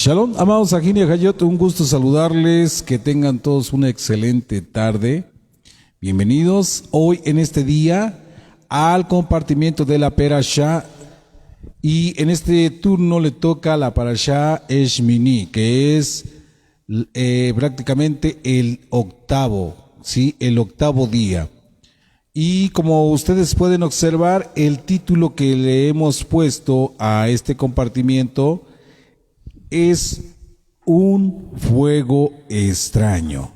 Shalom, amados Ajini Hayot, un gusto saludarles, que tengan todos una excelente tarde. Bienvenidos hoy en este día al compartimiento de la Perashá, y en este turno le toca la Parashá Shmini, que es prácticamente el octavo, ¿sí? El octavo día. Y como ustedes pueden observar, el título que le hemos puesto a este compartimiento es un fuego extraño.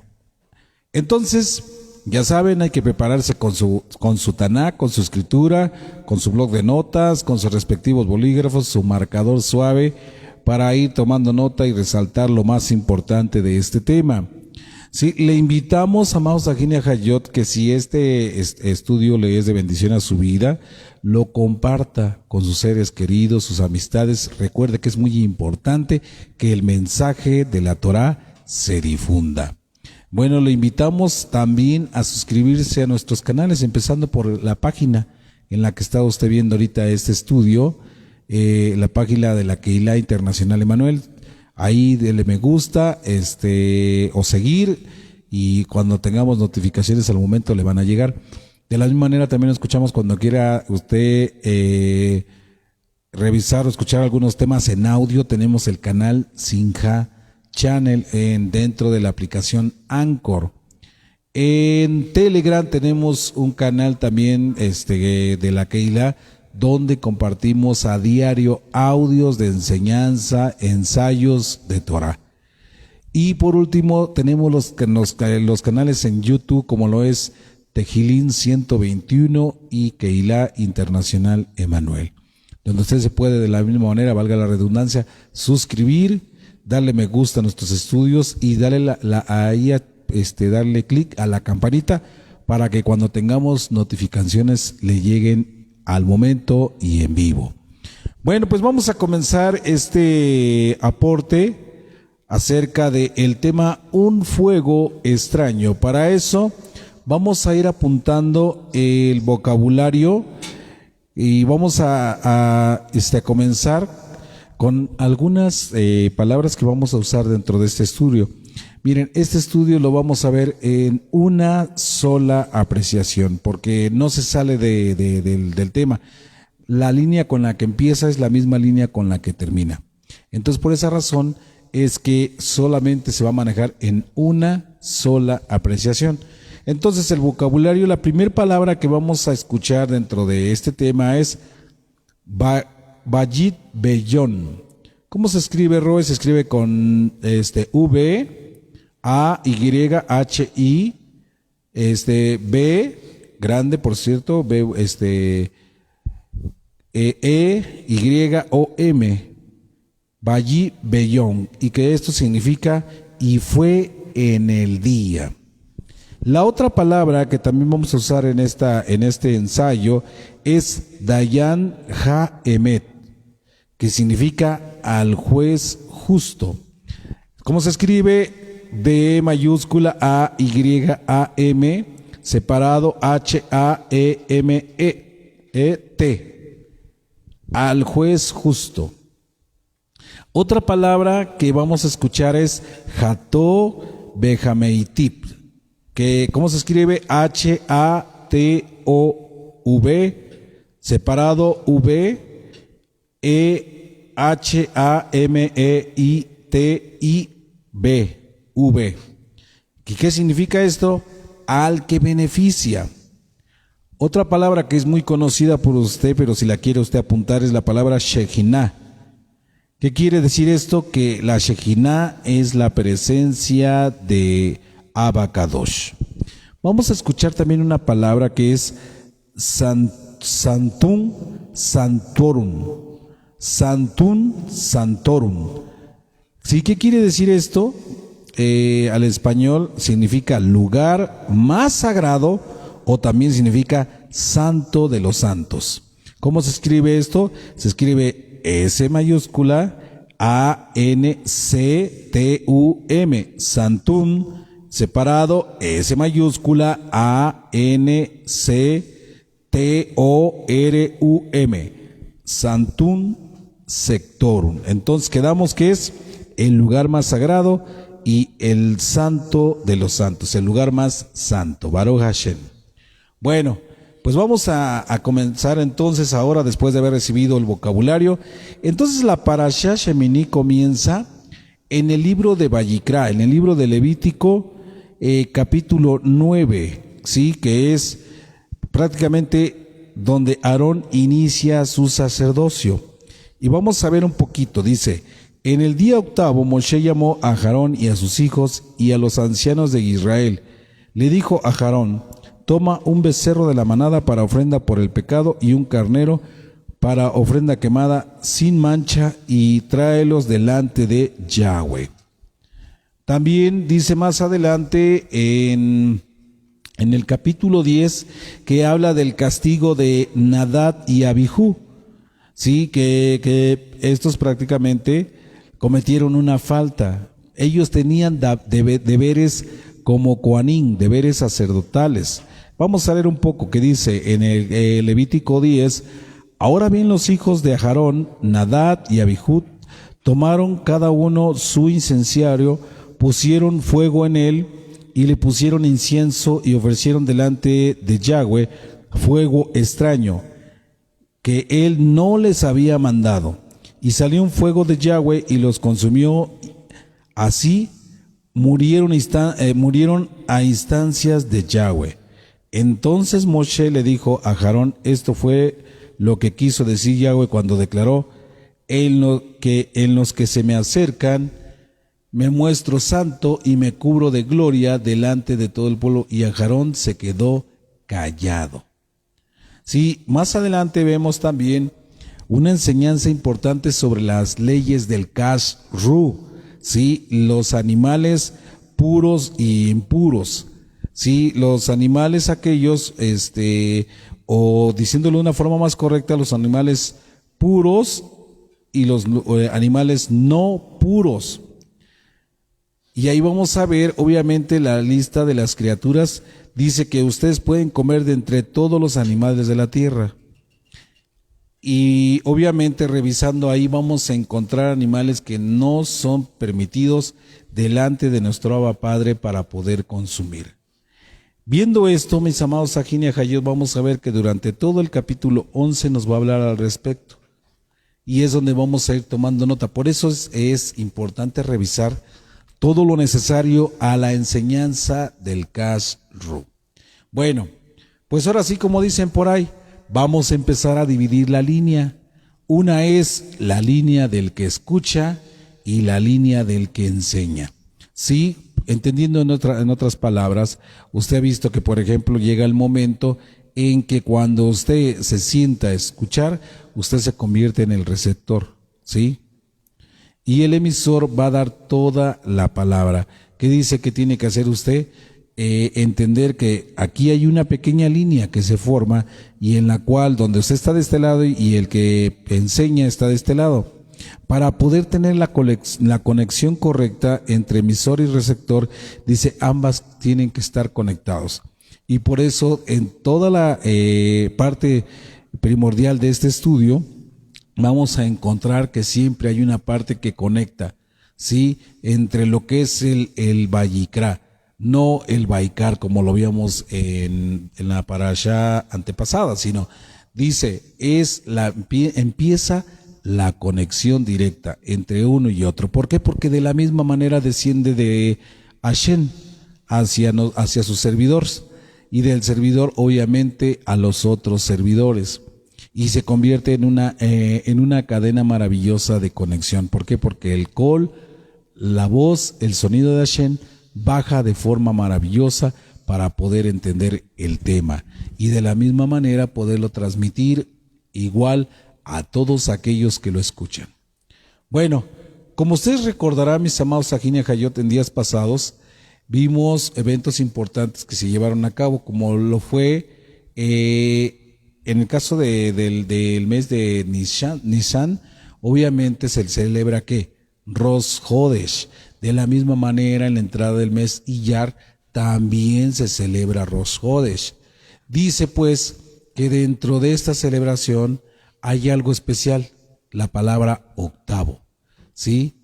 Entonces, ya saben, hay que prepararse con su Taná, con su escritura, con su bloc de notas, con sus respectivos bolígrafos, su marcador suave, para ir tomando nota y resaltar lo más importante de este tema. Sí, le invitamos, amados Ajini Hayot, que si este estudio le es de bendición a su vida, lo comparta con sus seres queridos, sus amistades. Recuerde que es muy importante que el mensaje de la Torá se difunda. Bueno, le invitamos también a suscribirse a nuestros canales, empezando por la página en la que está usted viendo ahorita este estudio, la página de la Keilah Internacional Emanuel. Ahí dele me gusta, o seguir, y cuando tengamos notificaciones al momento le van a llegar. De la misma manera también lo escuchamos cuando quiera usted revisar o escuchar algunos temas en audio. Tenemos el canal Sinja Channel dentro de la aplicación Anchor. En Telegram tenemos un canal también de la Keilah, donde compartimos a diario audios de enseñanza, ensayos de Torah. Y por último tenemos los canales en YouTube, como lo es Tejilín 121 y Keilah Internacional Emanuel, donde usted se puede, de la misma manera, valga la redundancia, suscribir, darle me gusta a nuestros estudios y darle darle clic a la campanita para que cuando tengamos notificaciones le lleguen al momento y en vivo. Bueno, pues vamos a comenzar este aporte acerca del tema un fuego extraño. Para eso vamos a ir apuntando el vocabulario y vamos a comenzar con algunas palabras que vamos a usar dentro de este estudio. Miren, este estudio lo vamos a ver en una sola apreciación, porque no se sale del tema. La línea con la que empieza es la misma línea con la que termina. Entonces, por esa razón es que solamente se va a manejar en una sola apreciación. Entonces, el vocabulario, la primera palabra que vamos a escuchar dentro de este tema es Bayit Beyón. ¿Cómo se escribe, Roe? Se escribe con V, A, Y, H, I, B, grande, por cierto, B, Y, O, M, Bayit Beyón, y que esto significa y fue en el día. La otra palabra que también vamos a usar en este ensayo es Dayan Ha-Emet, que significa al juez justo. ¿Cómo se escribe? D mayúscula A Y A M separado H A E M E T, al juez justo. Otra palabra que vamos a escuchar es Ható Bejameitip, que ¿cómo se escribe? H A T O V separado V E H A M E I T I B V. ¿Y qué significa esto? Al que beneficia. Otra palabra que es muy conocida por usted, pero si la quiere usted apuntar, es la palabra Shekinah. ¿Qué quiere decir esto? Que la Shekinah es la presencia de Abacadosh. Vamos a escuchar también una palabra que es Santum Santorum. Santum Santorum. ¿Sí? ¿Qué quiere decir esto? Al español significa lugar más sagrado, o también significa santo de los santos. ¿Cómo se escribe esto? Se escribe S mayúscula A N C T U M, Santum, separado S mayúscula A N C T O R U M, Santum Sectorum. Entonces quedamos que es el lugar más sagrado y el santo de los santos, el lugar más santo, Baruch Hashem. Bueno, pues vamos a comenzar entonces ahora, después de haber recibido el vocabulario. Entonces la Parashá Shemini comienza en el libro de Vayikra, en el libro de Levítico, capítulo 9, ¿sí? Que es prácticamente donde Aarón inicia su sacerdocio. Y vamos a ver un poquito, dice: en el día octavo Moshe llamó a Aarón y a sus hijos y a los ancianos de Israel. Le dijo a Aarón: toma un becerro de la manada para ofrenda por el pecado y un carnero para ofrenda quemada sin mancha, y tráelos delante de Yahweh. También dice más adelante en el capítulo 10 que habla del castigo de Nadab y Abijú, sí, que estos prácticamente cometieron una falta. Ellos tenían deberes como Coanín, deberes sacerdotales. Vamos a ver un poco qué dice en el Levítico 10. Ahora bien, los hijos de Aarón, Nadab y Abijú, tomaron cada uno su incenciario, pusieron fuego en él y le pusieron incienso y ofrecieron delante de Yahweh fuego extraño que él no les había mandado. Y salió un fuego de Yahweh y los consumió. Así murieron a instancias de Yahweh. Entonces Moshe le dijo a Aarón: esto fue lo que quiso decir Yahweh cuando declaró: en los que se me acercan me muestro santo y me cubro de gloria delante de todo el pueblo. Y Aarón se quedó callado. Sí, más adelante vemos también una enseñanza importante sobre las leyes del Kashrut, sí, los animales puros y impuros, sí, los animales aquellos, o diciéndolo de una forma más correcta, los animales puros y los animales no puros. Y ahí vamos a ver, obviamente, la lista de las criaturas. Dice que ustedes pueden comer de entre todos los animales de la tierra. Y obviamente revisando ahí vamos a encontrar animales que no son permitidos delante de nuestro Abba Padre para poder consumir. Viendo esto, mis amados Sajín y Ajayot, vamos a ver que durante todo el capítulo 11 nos va a hablar al respecto. Y es donde vamos a ir tomando nota. Por eso es importante revisar todo lo necesario a la enseñanza del Kashrut. Bueno, pues ahora sí, como dicen por ahí, vamos a empezar a dividir la línea. Una es la línea del que escucha y la línea del que enseña. Sí, entendiendo en otras palabras, usted ha visto que, por ejemplo, llega el momento en que cuando usted se sienta a escuchar, usted se convierte en el receptor, ¿sí? Y el emisor va a dar toda la palabra. ¿Qué dice que tiene que hacer usted? Entender que aquí hay una pequeña línea que se forma y en la cual donde usted está de este lado y el que enseña está de este lado. Para poder tener la conexión correcta entre emisor y receptor, dice, ambas tienen que estar conectados. Y por eso en toda la parte primordial de este estudio, vamos a encontrar que siempre hay una parte que conecta, ¿sí? Entre lo que es el Vayikra, no el Vaikar como lo vimos en la parashá antepasada, sino dice, empieza la conexión directa entre uno y otro. ¿Por qué? Porque de la misma manera desciende de Hashem hacia sus servidores y del servidor obviamente a los otros servidores. Y se convierte en una cadena maravillosa de conexión. ¿Por qué? Porque el kol, la voz, el sonido de Hashem baja de forma maravillosa para poder entender el tema y de la misma manera poderlo transmitir igual a todos aquellos que lo escuchan. Bueno, como ustedes recordarán, mis amados Sajín y Ajayot, en días pasados vimos eventos importantes que se llevaron a cabo, como lo fue en el caso del mes de Nisan, obviamente se celebra ¿qué? Rosh Hodesh. De la misma manera, en la entrada del mes Iyar también se celebra Rosh Hodesh. Dice pues que dentro de esta celebración hay algo especial, la palabra octavo, ¿sí?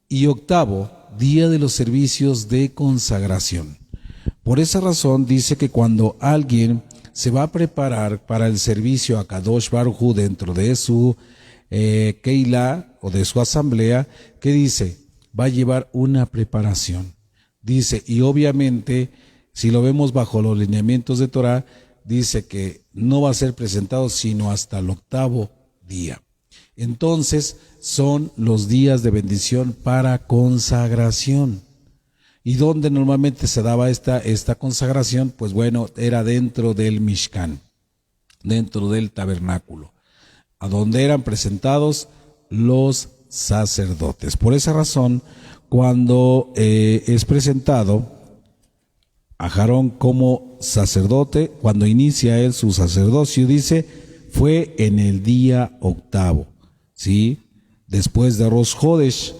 y octavo, día de los servicios de consagración. Por esa razón dice que cuando alguien se va a preparar para el servicio a Kadosh Baruj Hu dentro de su Keilah o de su asamblea, ¿qué dice? Va a llevar una preparación. Dice, y obviamente, si lo vemos bajo los lineamientos de Torah, dice que no va a ser presentado sino hasta el octavo día. Entonces, son los días de bendición para consagración. ¿Y dónde normalmente se daba esta consagración? Pues bueno, era dentro del Mishkan, dentro del tabernáculo, a donde eran presentados los sacerdotes. Por esa razón, cuando es presentado a Aarón como sacerdote, cuando inicia él su sacerdocio, dice, fue en el día octavo, ¿sí? Después de Rosh Hodesh,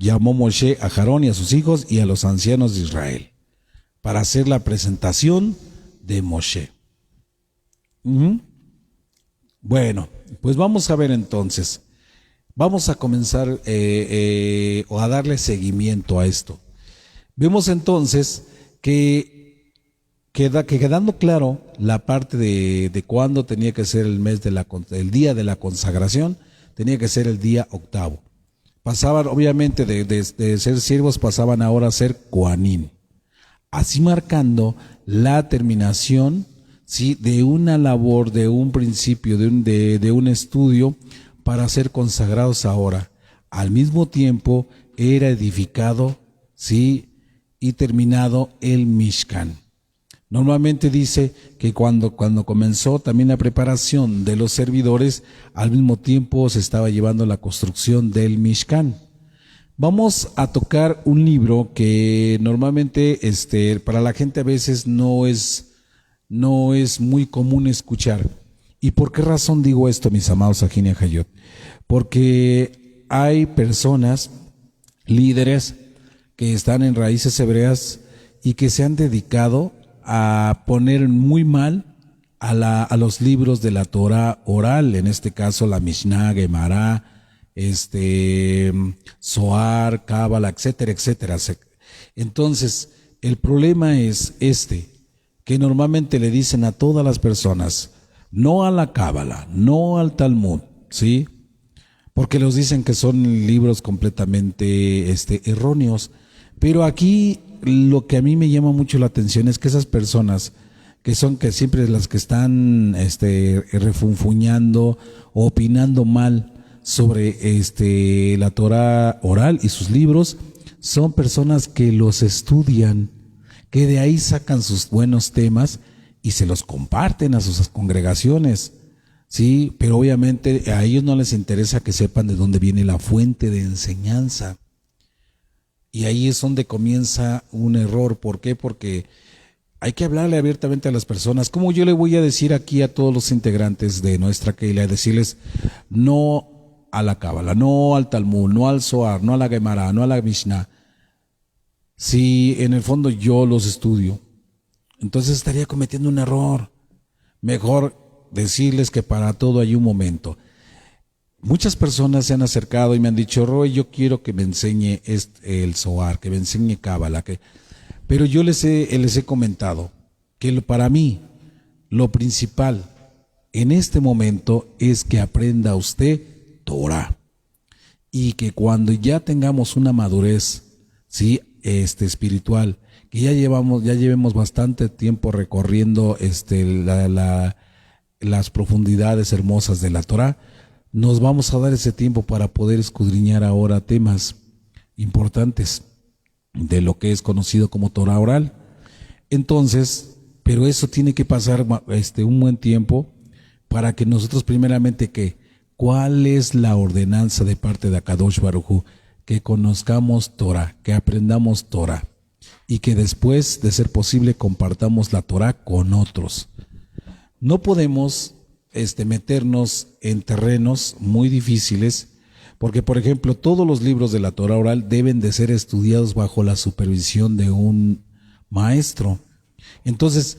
llamó Moshe a Aarón y a sus hijos y a los ancianos de Israel para hacer la presentación de Moshe. Bueno, pues vamos a ver entonces. Vamos a comenzar o a darle seguimiento a esto. Vemos entonces que quedando claro la parte de cuándo tenía que ser el día de la consagración, tenía que ser el día octavo. Pasaban, obviamente, de ser siervos, pasaban ahora a ser Kohanim, así marcando la terminación, ¿sí?, de una labor, de un principio, de un estudio para ser consagrados ahora. Al mismo tiempo era edificado, ¿sí?, y terminado el Mishkan. Normalmente dice que cuando comenzó también la preparación de los servidores, al mismo tiempo se estaba llevando la construcción del Mishkan. Vamos a tocar un libro que normalmente para la gente a veces no es muy común escuchar. ¿Y por qué razón digo esto, mis amados Ajin y Ajayot? Porque hay personas, líderes, que están en raíces hebreas y que se han dedicado a poner muy mal a los libros de la Torah oral, en este caso la Mishnah, Gemara, Zohar, Cábala, etcétera, etcétera. Entonces, el problema es que normalmente le dicen a todas las personas, no a la Cábala, no al Talmud, ¿sí? Porque los dicen que son libros completamente erróneos. Pero aquí lo que a mí me llama mucho la atención es que esas personas que siempre las que están refunfuñando o opinando mal sobre la Torah oral y sus libros, son personas que los estudian, que de ahí sacan sus buenos temas y se los comparten a sus congregaciones, sí, pero obviamente a ellos no les interesa que sepan de dónde viene la fuente de enseñanza. Y ahí es donde comienza un error. ¿Por qué? Porque hay que hablarle abiertamente a las personas. ¿Cómo yo le voy a decir aquí a todos los integrantes de nuestra Keilah, decirles no a la Cábala, no al Talmud, no al Zohar, no a la Gemara, no a la Mishnah, si en el fondo yo los estudio? Entonces estaría cometiendo un error. Mejor decirles que para todo hay un momento. Muchas personas se han acercado y me han dicho, Roy, yo quiero que me enseñe el Zohar, que me enseñe Cábala, pero yo les he comentado que para mí lo principal en este momento es que aprenda usted Torah, y que cuando ya tengamos una madurez, ¿sí?, espiritual, que ya llevemos bastante tiempo recorriendo las profundidades hermosas de la Torah, nos vamos a dar ese tiempo para poder escudriñar ahora temas importantes de lo que es conocido como Torah oral. Entonces, pero eso tiene que pasar un buen tiempo para que nosotros primeramente ¿cuál es la ordenanza de parte de Akadosh Baruj Hu? Que conozcamos Torah, que aprendamos Torah y que después, de ser posible, compartamos la Torah con otros. No podemos meternos en terrenos muy difíciles, porque, por ejemplo, todos los libros de la Torah oral deben de ser estudiados bajo la supervisión de un maestro. Entonces,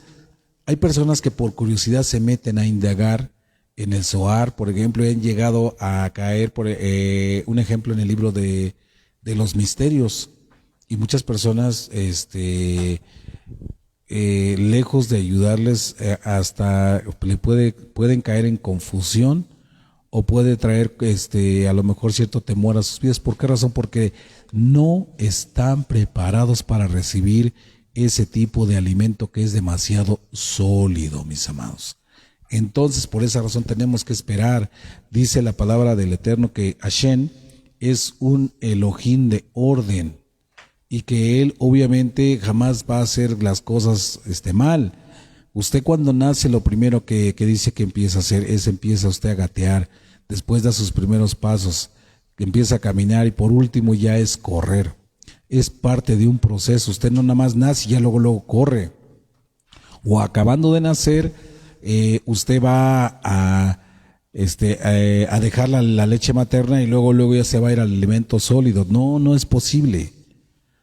hay personas que por curiosidad se meten a indagar en el Zohar, por ejemplo, y han llegado a caer, por un ejemplo, en el libro de de los misterios. Y muchas personas, lejos de ayudarles, hasta pueden caer en confusión o puede traer a lo mejor cierto temor a sus vidas. ¿Por qué razón? Porque no están preparados para recibir ese tipo de alimento que es demasiado sólido, mis amados. Entonces, por esa razón tenemos que esperar. Dice la palabra del Eterno que Hashem es un Elohim de orden y que Él obviamente jamás va a hacer las cosas mal. Usted cuando nace lo primero que dice que empieza a hacer es empieza usted a gatear, después da sus primeros pasos, empieza a caminar y por último ya es correr. Es parte de un proceso. Usted no nada más nace y ya luego corre. O acabando de nacer, usted va a dejar la leche materna y luego ya se va a ir al alimento sólido. No es posible.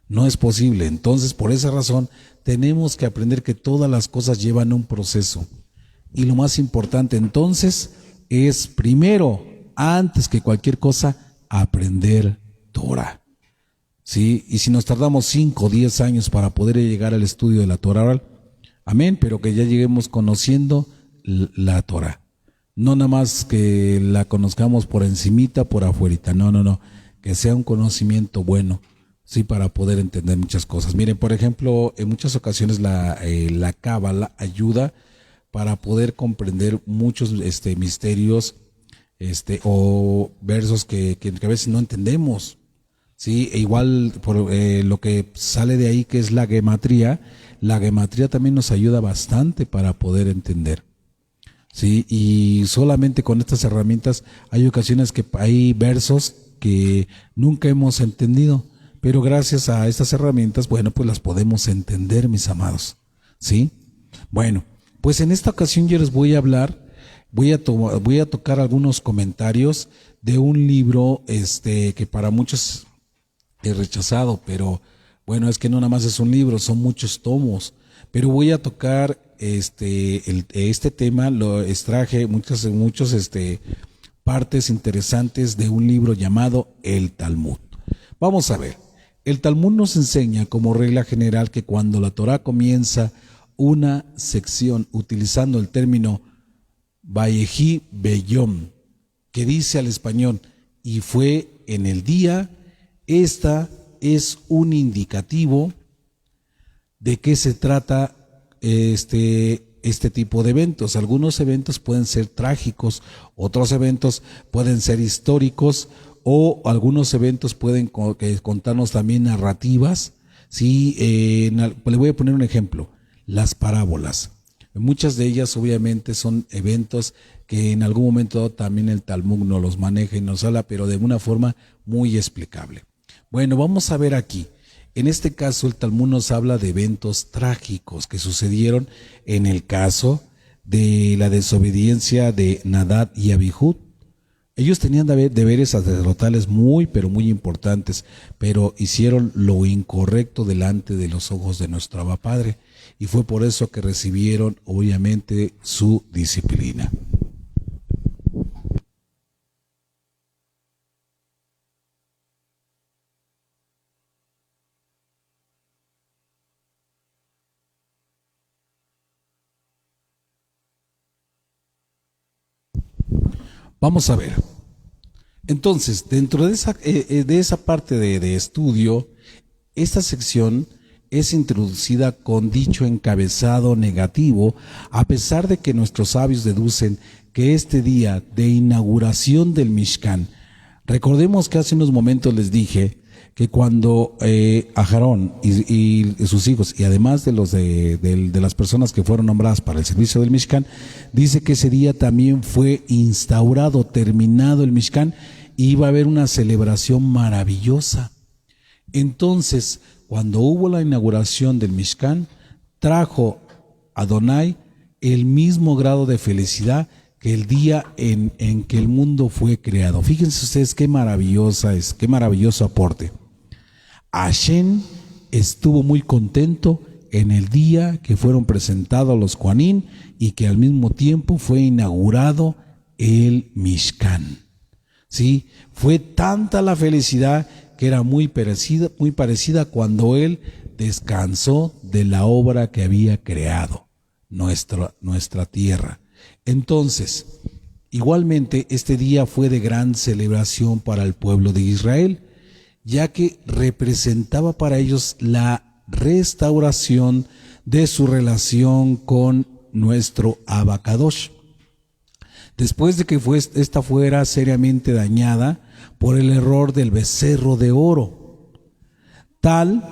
No es posible. Entonces, por esa razón, tenemos que aprender que todas las cosas llevan un proceso. Y lo más importante entonces es primero, antes que cualquier cosa, aprender Torah. ¿Sí? Y si nos tardamos 5 o 10 años para poder llegar al estudio de la Torah oral, amén, pero que ya lleguemos conociendo la Torah. No nada más que la conozcamos por encimita, por afuerita. No. Que sea un conocimiento bueno, sí, para poder entender muchas cosas. Miren, por ejemplo, en muchas ocasiones la Cábala ayuda para poder comprender muchos misterios o versos que a veces no entendemos. Sí, e igual por lo que sale de ahí, que es la gematría también nos ayuda bastante para poder entender. Sí, y solamente con estas herramientas hay ocasiones que hay versos que nunca hemos entendido, pero gracias a estas herramientas, bueno, pues las podemos entender, mis amados. ¿Sí? Bueno, pues en esta ocasión yo les voy a hablar, voy a tocar algunos comentarios de un libro que para muchos es rechazado, pero bueno, es que no nada más es un libro, son muchos tomos, pero voy a tocar este tema, lo extraje muchas partes interesantes de un libro llamado el Talmud. Vamos a ver, el Talmud nos enseña como regla general que cuando la Torah comienza una sección utilizando el término Vayehi Beyom, que dice al español, y fue en el día, esta es un indicativo de qué se trata este tipo de eventos. Algunos eventos pueden ser trágicos, otros eventos pueden ser históricos, o algunos eventos pueden contarnos también narrativas. Sí, le voy a poner un ejemplo, las parábolas. Muchas de ellas obviamente son eventos que en algún momento también el Talmud nos los maneja y nos habla, pero de una forma muy explicable. Bueno, vamos a ver aquí. En este caso, el Talmud nos habla de eventos trágicos que sucedieron en el caso de la desobediencia de Nadab y Abihud. Ellos tenían deberes sacerdotales pero muy importantes, pero hicieron lo incorrecto delante de los ojos de nuestro Abba Padre, y fue por eso que recibieron, obviamente, su disciplina. Vamos a ver. Entonces, dentro de esa parte de estudio, esta sección es introducida con dicho encabezado negativo, a pesar de que nuestros sabios deducen que este día de inauguración del Mishkan, recordemos que hace unos momentos les dije que cuando Aarón y sus hijos, y además de las personas que fueron nombradas para el servicio del Mishkan, dice que ese día también fue instaurado, terminado el Mishkan, y iba a haber una celebración maravillosa. Entonces, cuando hubo la inauguración del Mishkan, trajo a Adonai el mismo grado de felicidad que el día en que el mundo fue creado. Fíjense ustedes qué maravilloso aporte. Hashem estuvo muy contento en el día que fueron presentados los Kohanim y que al mismo tiempo fue inaugurado el Mishkan. ¿Sí? Fue tanta la felicidad que era muy parecida cuando Él descansó de la obra que había creado, nuestra tierra. Entonces, igualmente este día fue de gran celebración para el pueblo de Israel, ya que representaba para ellos la restauración de su relación con nuestro Abacadosh. Después de que esta fuera seriamente dañada por el error del becerro de oro, tal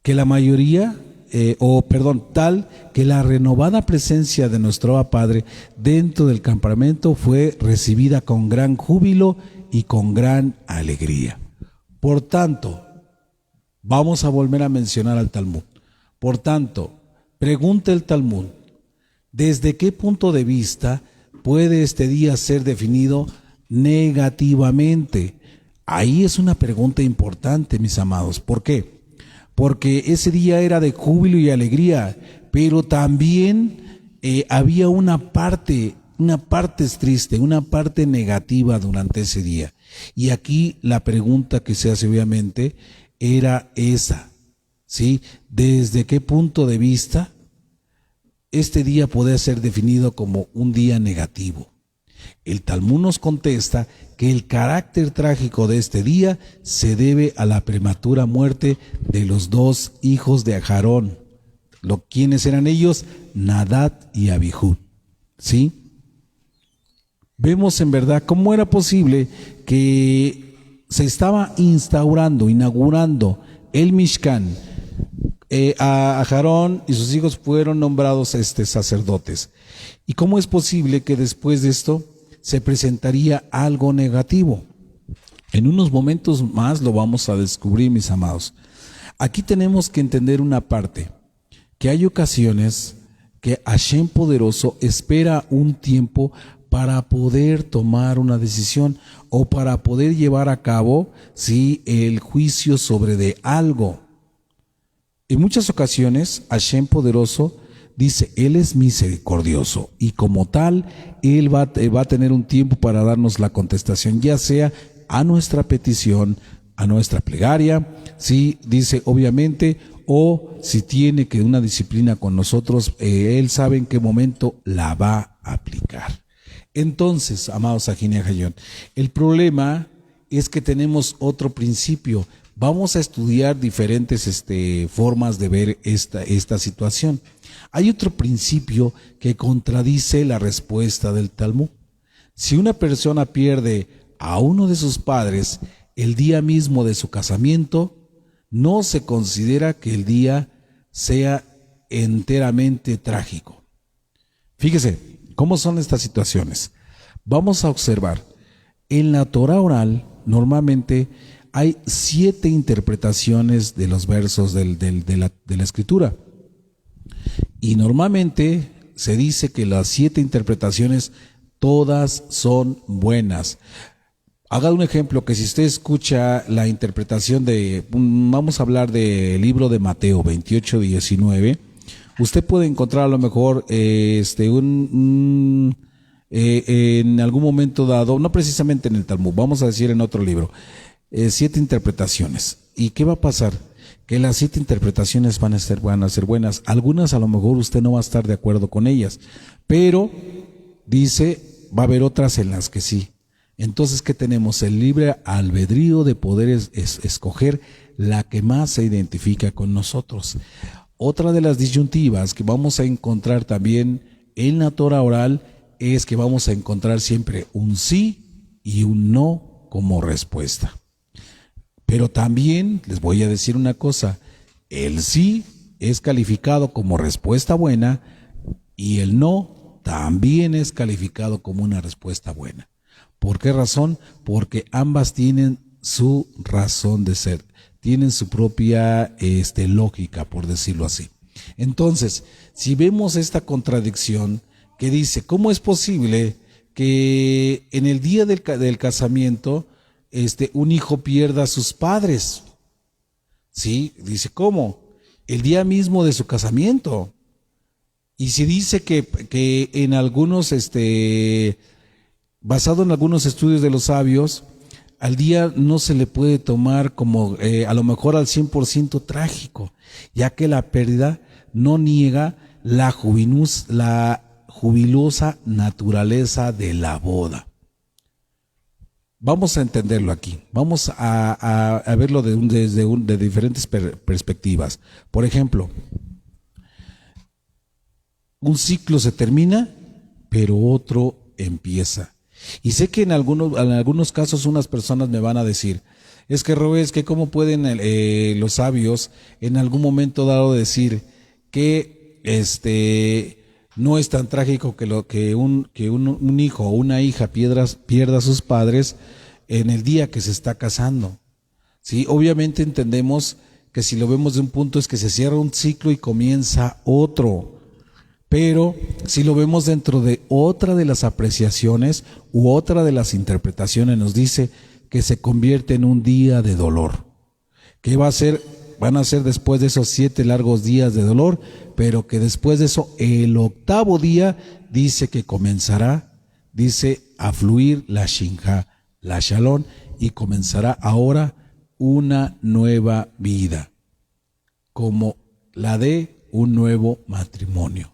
que la renovada presencia de nuestro Abba Padre dentro del campamento fue recibida con gran júbilo y con gran alegría. Por tanto, vamos a volver a mencionar al Talmud. Por tanto, pregunta el Talmud, ¿desde qué punto de vista puede este día ser definido negativamente? Ahí es una pregunta importante, mis amados. ¿Por qué? Porque ese día era de júbilo y alegría, pero también había una parte triste, una parte negativa durante ese día. Y aquí la pregunta que se hace obviamente era esa, ¿sí? ¿Desde qué punto de vista este día puede ser definido como un día negativo? El Talmud nos contesta que el carácter trágico de este día se debe a la prematura muerte de los dos hijos de Aarón. ¿Quiénes eran ellos? Nadab y Abihud, ¿sí? Vemos en verdad cómo era posible que se estaba inaugurando el Mishkan. A Aarón y sus hijos fueron nombrados sacerdotes. ¿Y cómo es posible que después de esto se presentaría algo negativo? En unos momentos más lo vamos a descubrir, mis amados. Aquí tenemos que entender una parte, que hay ocasiones que Hashem poderoso espera un tiempo para poder tomar una decisión o para poder llevar a cabo, ¿sí?, el juicio sobre de algo. En muchas ocasiones Hashem poderoso dice, Él es misericordioso y como tal, Él va a tener un tiempo para darnos la contestación, ya sea a nuestra petición, a nuestra plegaria, sí, dice obviamente, o si tiene que una disciplina con nosotros, Él sabe en qué momento la va a aplicar. Entonces, amados Ajín y Ajayón, el problema es que tenemos otro principio. Vamos a estudiar diferentes formas de ver esta situación. Hay otro principio que contradice la respuesta del Talmud. Si una persona pierde a uno de sus padres el día mismo de su casamiento, no se considera que el día sea enteramente trágico. Fíjese cómo son estas situaciones. Vamos a observar, en la Torah oral normalmente hay 7 interpretaciones de los versos de la Escritura. Y normalmente se dice que las 7 interpretaciones todas son buenas. Haga un ejemplo, que si usted escucha la interpretación vamos a hablar del libro de Mateo 28:19, usted puede encontrar a lo mejor en algún momento dado, no precisamente en el Talmud, vamos a decir en otro libro, 7 interpretaciones. ¿Y qué va a pasar? Que las 7 interpretaciones van a ser buenas. Algunas a lo mejor usted no va a estar de acuerdo con ellas, pero dice, va a haber otras en las que sí. Entonces, ¿qué tenemos? El libre albedrío de poder escoger la que más se identifica con nosotros. Otra de las disyuntivas que vamos a encontrar también en la Torah oral es que vamos a encontrar siempre un sí y un no como respuesta. Pero también les voy a decir una cosa, el sí es calificado como respuesta buena y el no también es calificado como una respuesta buena. ¿Por qué razón? Porque ambas tienen su razón de ser, tienen su propia lógica, por decirlo así. Entonces, si vemos esta contradicción que dice, ¿cómo es posible que en el día del casamiento un hijo pierda a sus padres? Sí, dice, ¿cómo? El día mismo de su casamiento. Y si dice que en algunos, basado en algunos estudios de los sabios, al día no se le puede tomar como a lo mejor al 100% trágico, ya que la pérdida no niega la jubilosa naturaleza de la boda. Vamos a entenderlo aquí, vamos a verlo de diferentes perspectivas. Por ejemplo, un ciclo se termina, pero otro empieza. Y sé que en algunos casos unas personas me van a decir, es que Robert, es que cómo pueden los sabios en algún momento dado decir que no es tan trágico que un hijo o una hija pierda a sus padres en el día que se está casando. Sí, obviamente entendemos que si lo vemos de un punto es que se cierra un ciclo y comienza otro. Pero si lo vemos dentro de otra de las apreciaciones u otra de las interpretaciones, nos dice que se convierte en un día de dolor. ¿Qué va a ser? Van a ser después de esos 7 largos días de dolor, pero que después de eso, el 8º día, dice que comenzará, dice, a fluir la Shinja, la Shalom, y comenzará ahora una nueva vida, como la de un nuevo matrimonio.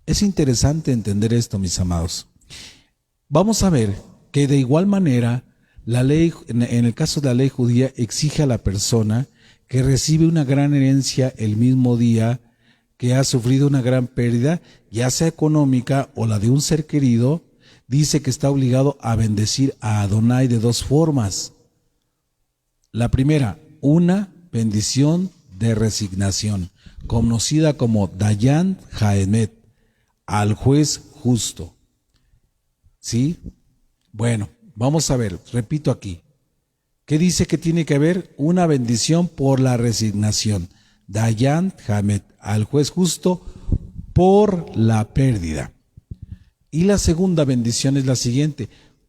Es interesante entender esto, mis amados. Vamos a ver que de igual manera, la ley, en el caso de la ley judía, exige a la persona que recibe una gran herencia el mismo día que ha sufrido una gran pérdida, ya sea económica o la de un ser querido, dice que está obligado a bendecir a Adonai de 2 formas. La primera, una bendición de resignación, conocida como Dayan Haemet, al juez justo. ¿Sí? Bueno, vamos a ver, repito aquí. ¿Qué dice que tiene que haber? Una bendición por la resignación. Dayan Hamet, al juez justo por la pérdida. Y la segunda bendición es la siguiente,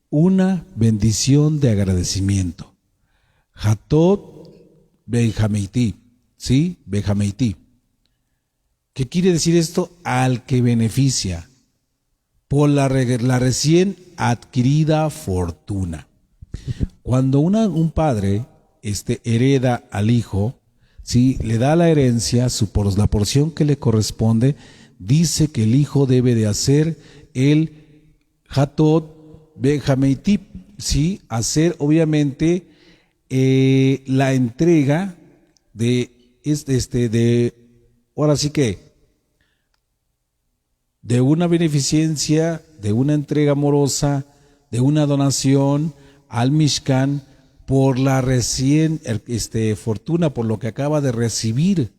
una bendición de agradecimiento. Hatot Bejameiti, ¿sí? Bejameiti. ¿Qué quiere decir esto? Al que beneficia por la recién adquirida fortuna. Cuando un padre hereda al hijo, ¿sí? Le da la herencia, por la porción que le corresponde, dice que el hijo debe de hacer el Hatot Bejameiti, ¿sí? Hacer obviamente la entrega ahora sí que de una beneficencia, de una entrega amorosa, de una donación al Mishkan por la recién fortuna, por lo que acaba de recibir.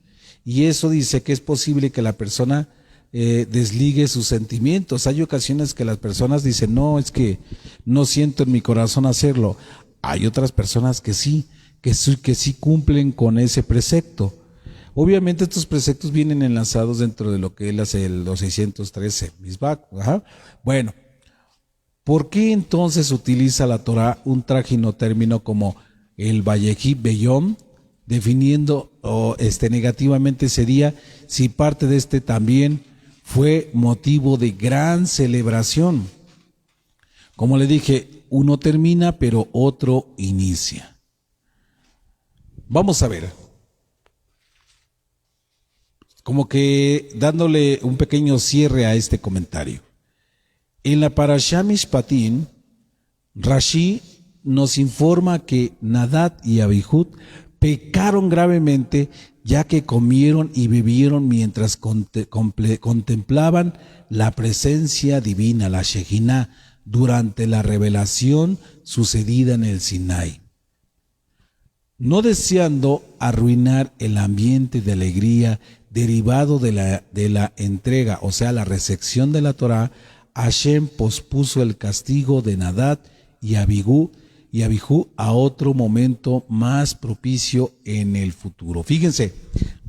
Y eso dice que es posible que la persona desligue sus sentimientos. Hay ocasiones que las personas dicen, no, es que no siento en mi corazón hacerlo. Hay otras personas que sí cumplen con ese precepto. Obviamente estos preceptos vienen enlazados dentro de lo que él hace los 613 Misbah. Bueno, ¿por qué entonces utiliza la Torah un trágino término como el Vayehi Beyom, definiendo negativamente ese día, si parte de también fue motivo de gran celebración? Como le dije, uno termina, pero otro inicia. Vamos a ver. Como que dándole un pequeño cierre a este comentario. En la Parashá Mishpatim, Rashi nos informa que Nadab y Abihud pecaron gravemente, ya que comieron y bebieron mientras contemplaban la presencia divina, la Shejinah, durante la revelación sucedida en el Sinai. No deseando arruinar el ambiente de alegría derivado de la entrega, o sea, la recepción de la Torah, Hashem pospuso el castigo de Nadab y Abihu a otro momento más propicio en el futuro. Fíjense,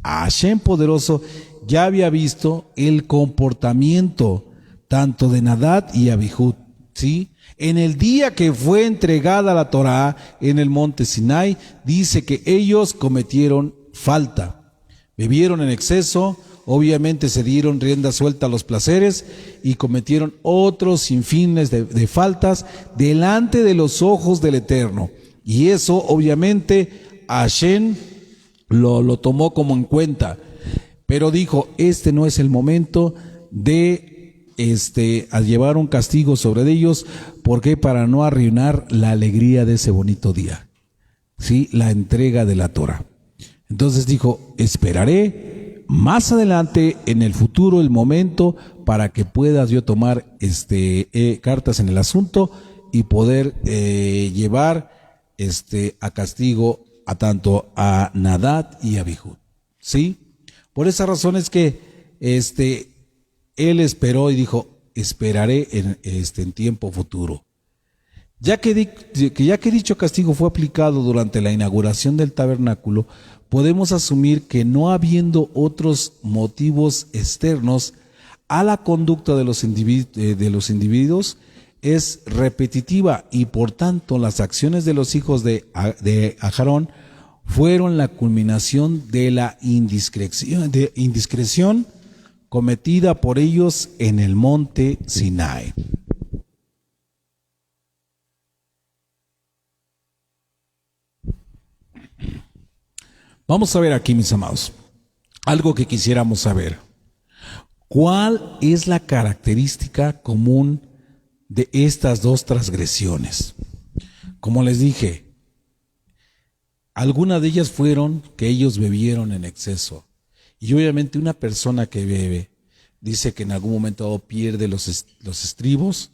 Hashem poderoso ya había visto el comportamiento tanto de Nadab y Abihu, ¿sí? En el día que fue entregada la Torah en el monte Sinai, dice que ellos cometieron falta. Bebieron en exceso, obviamente se dieron rienda suelta a los placeres y cometieron otros sinfines de faltas delante de los ojos del Eterno. Y eso obviamente Hashem lo tomó como en cuenta, pero dijo, este no es el momento de a llevar un castigo sobre ellos, porque para no arruinar la alegría de ese bonito día, ¿sí? La entrega de la Torah. Entonces dijo, esperaré más adelante en el futuro el momento para que puedas yo tomar cartas en el asunto y poder llevar a castigo a tanto a Nadab y a Abihu, ¿sí? Por esa razón es que él esperó y dijo, esperaré en tiempo futuro. Ya que dicho castigo fue aplicado durante la inauguración del tabernáculo, podemos asumir que no habiendo otros motivos externos a la conducta de los individuos, es repetitiva y por tanto las acciones de los hijos de Aarón fueron la culminación de la indiscreción cometida por ellos en el monte Sinai. Vamos a ver aquí, mis amados, algo que quisiéramos saber. ¿Cuál es la característica común de estas dos transgresiones? Como les dije, algunas de ellas fueron que ellos bebieron en exceso. Y obviamente una persona que bebe, dice que en algún momento pierde los estribos,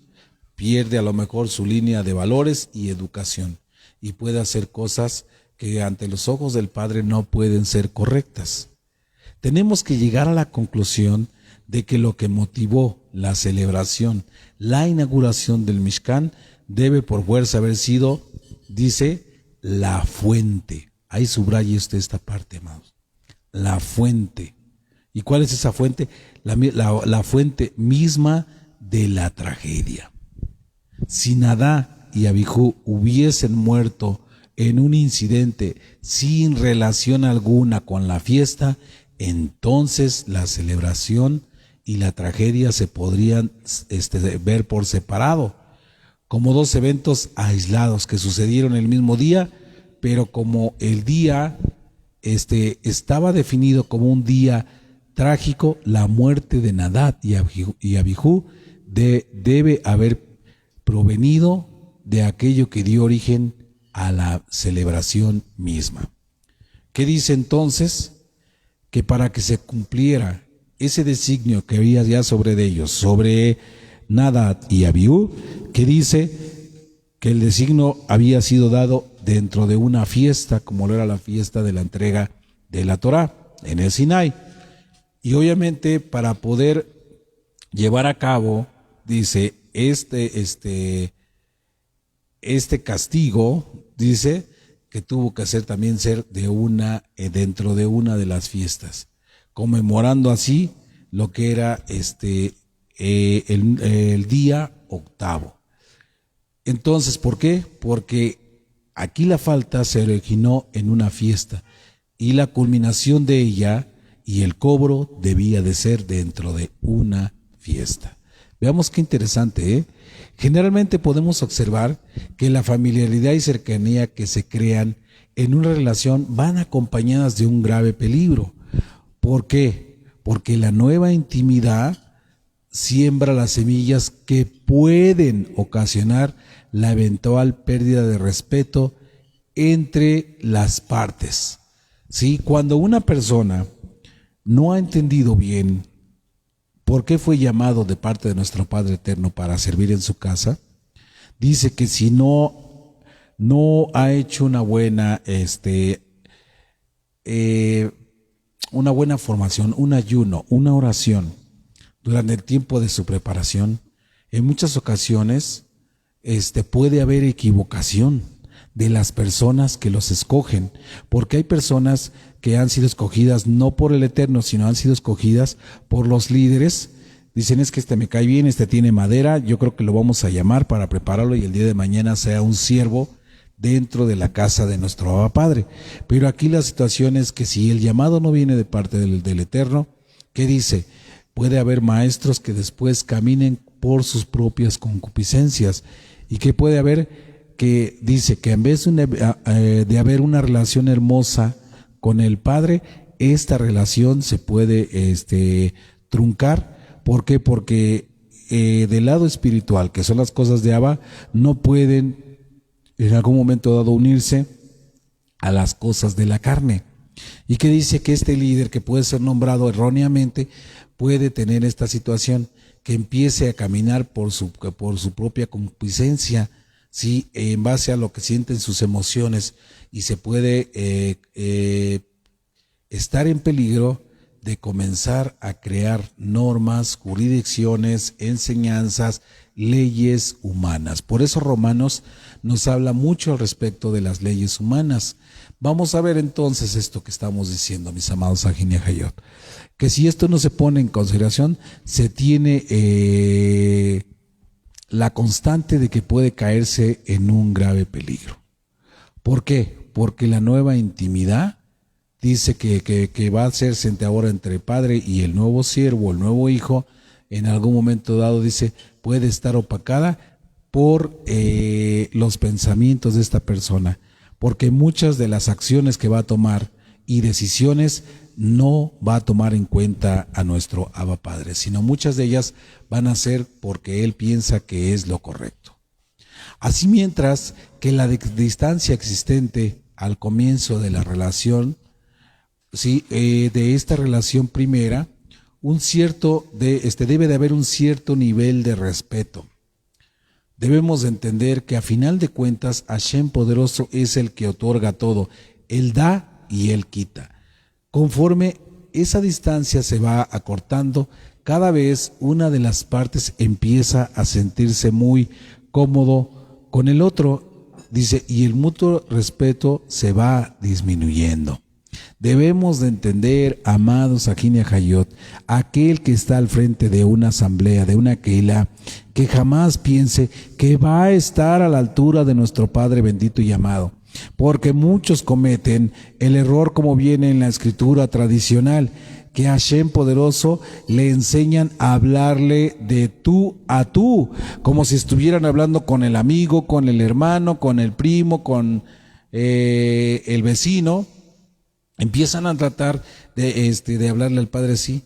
pierde a lo mejor su línea de valores y educación, y puede hacer cosas que ante los ojos del Padre no pueden ser correctas. Tenemos que llegar a la conclusión de que lo que motivó la celebración, la inauguración del Mishkan, debe por fuerza haber sido, dice, la fuente. Ahí subraye usted esta parte, amados. La fuente. ¿Y cuál es esa fuente? La fuente misma de la tragedia. Si Nadab y Abihu hubiesen muerto en un incidente sin relación alguna con la fiesta, entonces la celebración y la tragedia se podrían ver por separado, como dos eventos aislados que sucedieron el mismo día, pero como el día estaba definido como un día trágico, la muerte de Nadab y Abihu debe haber provenido de aquello que dio origen a la celebración misma. ¿Qué dice entonces? Que para que se cumpliera ese designio que había ya sobre ellos, sobre Nadab y Abihu, que dice que el designio había sido dado dentro de una fiesta, como lo era la fiesta de la entrega de la Torá en el Sinai. Y obviamente para poder llevar a cabo, dice, este castigo, dice que tuvo que ser también ser dentro de una de las fiestas, conmemorando así lo que era el día octavo. Entonces, ¿por qué? Porque aquí la falta se originó en una fiesta y la culminación de ella y el cobro debía de ser dentro de una fiesta. Veamos qué interesante, ¿eh? Generalmente podemos observar que la familiaridad y cercanía que se crean en una relación van acompañadas de un grave peligro. ¿Por qué? Porque la nueva intimidad siembra las semillas que pueden ocasionar la eventual pérdida de respeto entre las partes. ¿Sí? Cuando una persona no ha entendido bien por qué fue llamado de parte de nuestro Padre Eterno para servir en su casa, dice que si no ha hecho una buena formación, un ayuno, una oración durante el tiempo de su preparación, en muchas ocasiones puede haber equivocación de las personas que los escogen, porque hay personas que han sido escogidas no por el Eterno, sino han sido escogidas por los líderes. Dicen, es que me cae bien, tiene madera, yo creo que lo vamos a llamar para prepararlo y el día de mañana sea un siervo dentro de la casa de nuestro Abba Padre. Pero aquí la situación es que si el llamado no viene de parte del Eterno, ¿qué dice? Puede haber maestros que después caminen por sus propias concupiscencias. ¿Y qué puede haber? que dice que en vez de haber una relación hermosa con el Padre, esta relación se puede truncar. ¿Por qué? Porque del lado espiritual, que son las cosas de Abba, no pueden en algún momento dado unirse a las cosas de la carne. Y que dice que este líder, que puede ser nombrado erróneamente, puede tener esta situación, que empiece a caminar por su propia concupiscencia, ¿sí? En base a lo que sienten sus emociones, y se puede estar en peligro de comenzar a crear normas, jurisdicciones, enseñanzas, leyes humanas. Por eso Romanos nos habla mucho al respecto de las leyes humanas. Vamos a ver entonces esto que estamos diciendo, mis amados Ajin y Ajayot, que si esto no se pone en consideración, se tiene la constante de que puede caerse en un grave peligro. ¿Por qué? Porque la nueva intimidad dice que va a hacerse ahora entre el Padre y el nuevo siervo, el nuevo hijo, en algún momento dado, dice, puede estar opacada por los pensamientos de esta persona, porque muchas de las acciones que va a tomar y decisiones no va a tomar en cuenta a nuestro Abba Padre, sino muchas de ellas van a ser porque él piensa que es lo correcto. Así, mientras que la distancia existente al comienzo de la relación, ¿sí? De esta relación primera, debe de haber un cierto nivel de respeto. Debemos entender que a final de cuentas Hashem poderoso es el que otorga todo. Él da y Él quita. Conforme esa distancia se va acortando, cada vez una de las partes empieza a sentirse muy cómodo con el otro, dice, y el mutuo respeto se va disminuyendo. Debemos de entender, amados Ajin y Ajayot, aquel que está al frente de una asamblea, de una Keilah, que jamás piense que va a estar a la altura de nuestro Padre bendito y amado, porque muchos cometen el error, como viene en la escritura tradicional, que a Hashem poderoso le enseñan a hablarle de tú a tú, como si estuvieran hablando con el amigo, con el hermano, con el primo, con el vecino. Empiezan a tratar de hablarle al Padre así.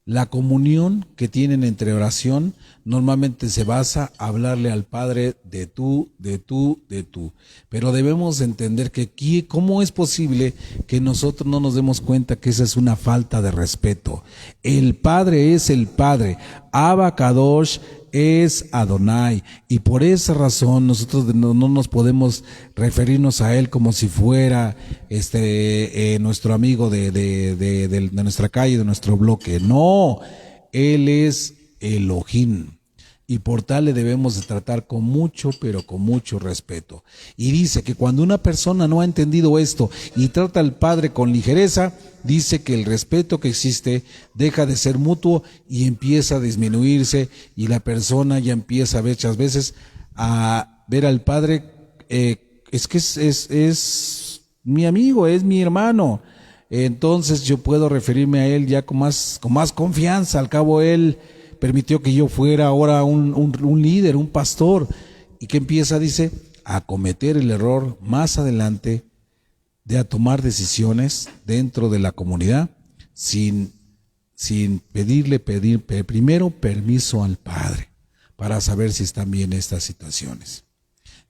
La comunión que tienen entre oración normalmente se basa en hablarle al Padre de tú, de tú, de tú. Pero debemos entender que aquí, ¿cómo es posible que nosotros no nos demos cuenta que esa es una falta de respeto? El Padre es el Padre. Abba Kadosh es Adonai, y por esa razón nosotros no nos podemos referirnos a él como si fuera nuestro amigo de nuestra calle, de nuestro bloque. No, él es Elohim, y por tal le debemos de tratar con mucho, pero con mucho respeto. Y dice que cuando una persona no ha entendido esto y trata al Padre con ligereza, dice que el respeto que existe deja de ser mutuo y empieza a disminuirse, y la persona ya empieza muchas veces a ver al Padre, es que es mi amigo, es mi hermano, entonces yo puedo referirme a él ya con más confianza. Al cabo él permitió que yo fuera ahora un líder, un pastor, y que empieza, dice, a cometer el error más adelante de tomar decisiones dentro de la comunidad sin pedir primero permiso al Padre para saber si están bien estas situaciones.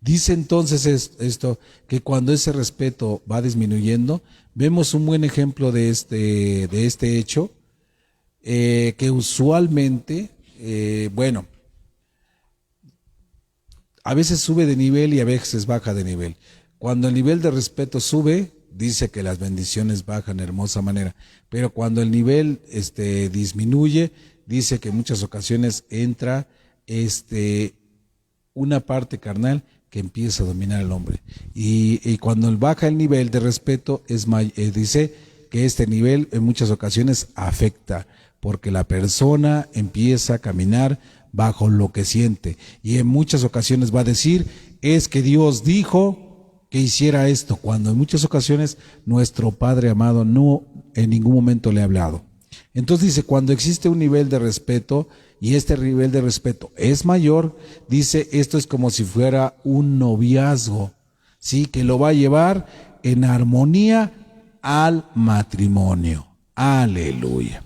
Dice entonces esto, que cuando ese respeto va disminuyendo, vemos un buen ejemplo de este hecho, que usualmente, a veces sube de nivel y a veces baja de nivel. Cuando el nivel de respeto sube, dice que las bendiciones bajan de hermosa manera, pero cuando el nivel disminuye, dice que en muchas ocasiones entra una parte carnal que empieza a dominar al hombre, y cuando baja el nivel de respeto, dice que este nivel en muchas ocasiones afecta, porque la persona empieza a caminar bajo lo que siente, y en muchas ocasiones va a decir, es que Dios dijo que hiciera esto, cuando en muchas ocasiones nuestro Padre amado no en ningún momento le ha hablado. Entonces dice, cuando existe un nivel de respeto y este nivel de respeto es mayor, dice, esto es como si fuera un noviazgo, ¿sí? Que lo va a llevar en armonía al matrimonio. Aleluya.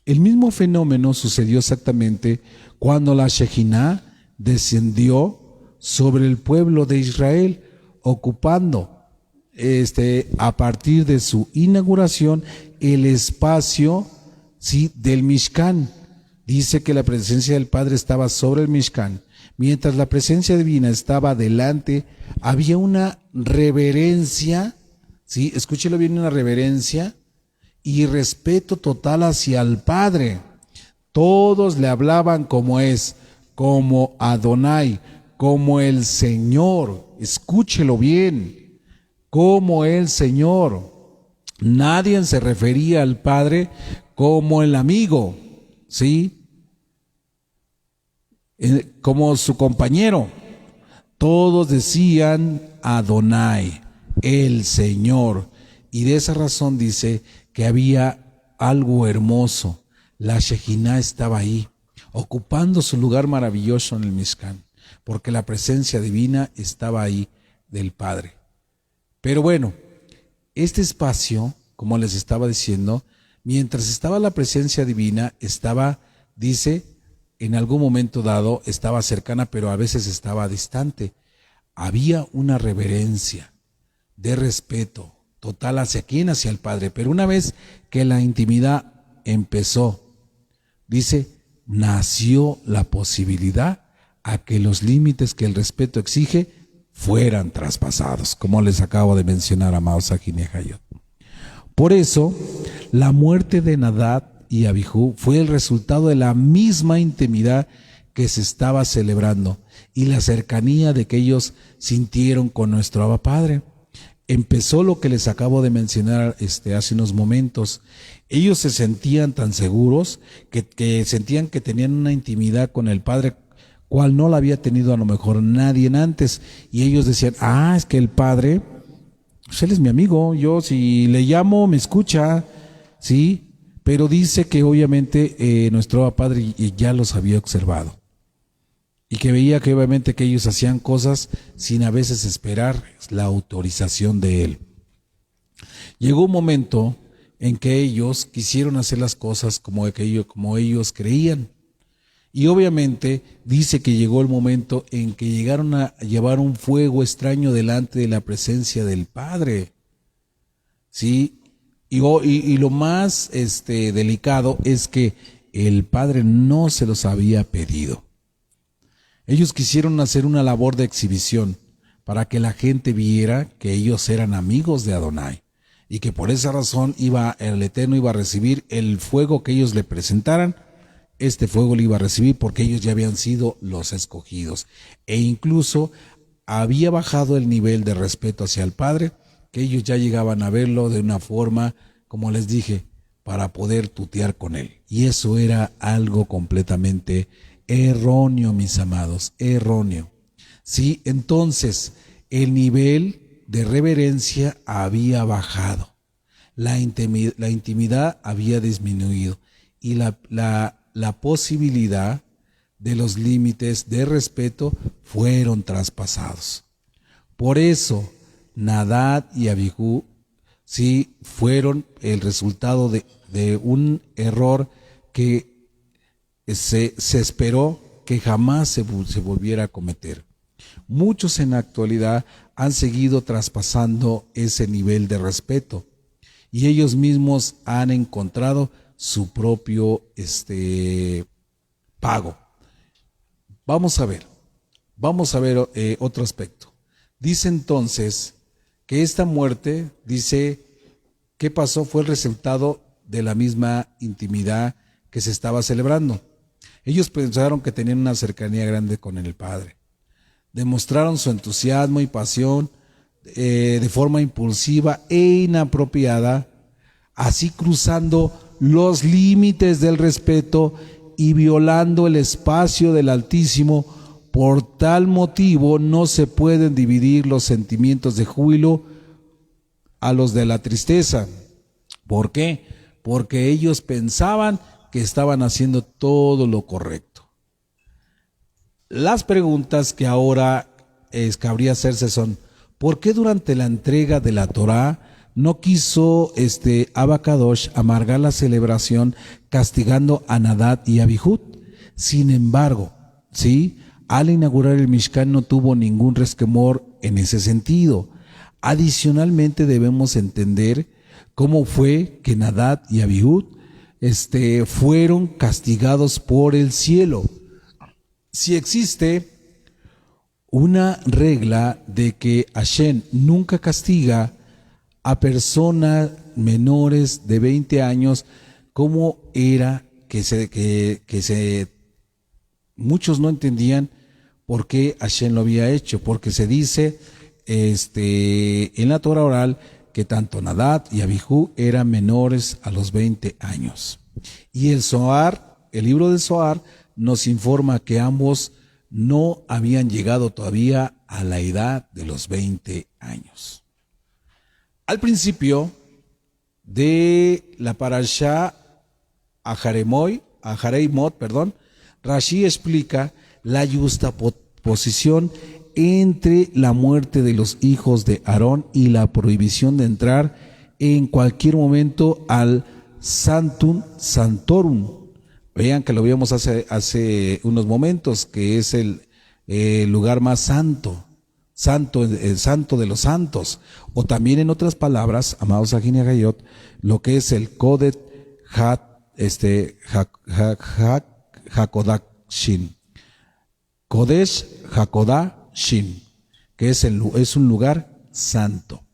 El mismo fenómeno sucedió exactamente cuando la Shejinah descendió sobre el pueblo de Israel, ocupando a partir de su inauguración el espacio, ¿sí?, del Mishkan. Dice que la presencia del Padre estaba sobre el Mishkan, mientras la presencia divina estaba delante. Había una reverencia, ¿sí? Escúchelo bien, una reverencia y respeto total hacia el Padre. Todos le hablaban como es, como Adonai, como el Señor. Escúchelo bien, como el Señor. Nadie se refería al Padre como el amigo, ¿sí? Como su compañero. Todos decían Adonai, el Señor. Y de esa razón dice que había algo hermoso. La Shejinah estaba ahí, ocupando su lugar maravilloso en el Mishkan, porque la presencia divina estaba ahí del Padre. Pero bueno, este espacio, como les estaba diciendo, mientras estaba la presencia divina, estaba, dice, en algún momento dado, estaba cercana, pero a veces estaba distante. Había una reverencia de respeto total hacia quién, hacia el Padre. Pero una vez que la intimidad empezó, dice, nació la posibilidad a que los límites que el respeto exige fueran traspasados, como les acabo de mencionar, amados Ajin y Ajayot. Por eso, la muerte de Nadab y Abijú fue el resultado de la misma intimidad que se estaba celebrando y la cercanía de que ellos sintieron con nuestro Abba Padre. Empezó lo que les acabo de mencionar hace unos momentos. Ellos se sentían tan seguros que sentían que tenían una intimidad con el Padre, cual no la había tenido a lo mejor nadie antes. Y ellos decían, es que el Padre, pues él es mi amigo, yo si le llamo me escucha, ¿sí? Pero dice que obviamente nuestro Padre ya los había observado y que veía que obviamente que ellos hacían cosas sin a veces esperar la autorización de él. Llegó un momento en que ellos quisieron hacer las cosas como ellos creían. Y obviamente dice que llegó el momento en que llegaron a llevar un fuego extraño delante de la presencia del Padre. ¿Sí? Y lo más delicado es que el Padre no se los había pedido. Ellos quisieron hacer una labor de exhibición para que la gente viera que ellos eran amigos de Adonai y que por esa razón el Eterno iba a recibir el fuego que ellos le presentaran. Este fuego lo iba a recibir porque ellos ya habían sido los escogidos. E incluso había bajado el nivel de respeto hacia el Padre, que ellos ya llegaban a verlo de una forma, como les dije, para poder tutear con él. Y eso era algo completamente erróneo, mis amados, erróneo. Sí, entonces el nivel de reverencia había bajado, la intimidad había disminuido y la posibilidad de los límites de respeto fueron traspasados. Por eso, Nadab y Abijú sí fueron el resultado de un error que se esperó que jamás se volviera a cometer. Muchos en la actualidad han seguido traspasando ese nivel de respeto y ellos mismos han encontrado su propio pago. Vamos a ver otro aspecto. Dice entonces que esta muerte, dice, ¿qué pasó? Fue el resultado de la misma intimidad que se estaba celebrando. Ellos pensaron que tenían una cercanía grande con el Padre. Demostraron su entusiasmo y pasión de forma impulsiva e inapropiada, así cruzando los límites del respeto y violando el espacio del Altísimo. Por tal motivo no se pueden dividir los sentimientos de júbilo a los de la tristeza. ¿Por qué? porque ellos pensaban que estaban haciendo todo lo correcto. Las preguntas que ahora cabría hacerse son: ¿por qué durante la entrega de la Torá no quiso Abba Kadosh amargar la celebración castigando a Nadab y Abihud? Sin embargo, ¿sí?, al inaugurar el Mishkan no tuvo ningún resquemor en ese sentido. Adicionalmente debemos entender cómo fue que Nadab y Abihud fueron castigados por el cielo. Si existe una regla de que Hashem nunca castiga a personas menores de 20 años, ¿cómo era que muchos no entendían por qué Hashem lo había hecho? Porque se dice en la Torah oral que tanto Nadab y Abihú eran menores a los 20 años. Y el libro del Zohar, nos informa que ambos no habían llegado todavía a la edad de los 20 años. Al principio de la parashá Ahareimot, Rashi explica la justaposición entre la muerte de los hijos de Aarón y la prohibición de entrar en cualquier momento al Sanctum Sanctorum. Vean que lo vimos hace unos momentos, que es el lugar más santo, el santo de los santos. O también, en otras palabras, amados Ajin y Agayot, lo que es el Kodet HaKodashim. Kodesh HaKodashim, que es un lugar santo.